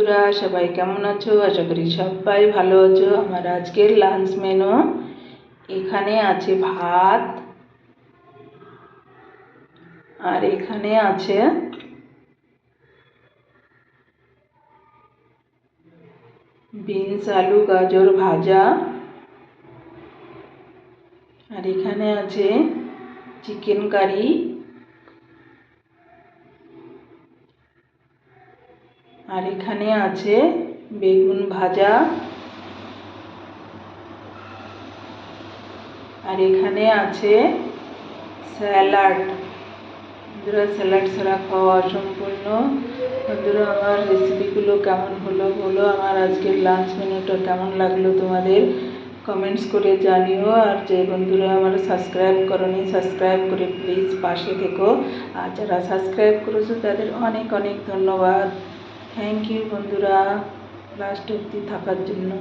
বন্ধুরা সবাই কেমন আছো? আশা করি সবাই ভালো আছো। আমার আজকের লাঞ্চ মেনু এখানে আছে ভাত, আর এখানে আছে বিনস আলু গাজর ভাজা, আর এখানে আছে চিকেন কারি, আর এখানে আছে বেগুন ভাজা, আর এখানে আছে স্যালাড। বন্ধুরা, স্যালাড ছাড়া খাওয়া অসম্পূর্ণ। বন্ধুরা, আমার রেসিপিগুলো কেমন হলো বলো, আমার আজকের লাঞ্চ মেনুটা কেমন লাগলো তোমাদের কমেন্টস করে জানিও। আর যে বন্ধুরা আমার সাবস্ক্রাইব করোনি, সাবস্ক্রাইব করে প্লিজ পাশে থেকো। আর যারা সাবস্ক্রাইব করেছো তাদের অনেক অনেক ধন্যবাদ। থ্যাংক ইউ বন্ধুরা লাস্ট অবধি থাকার জন্য।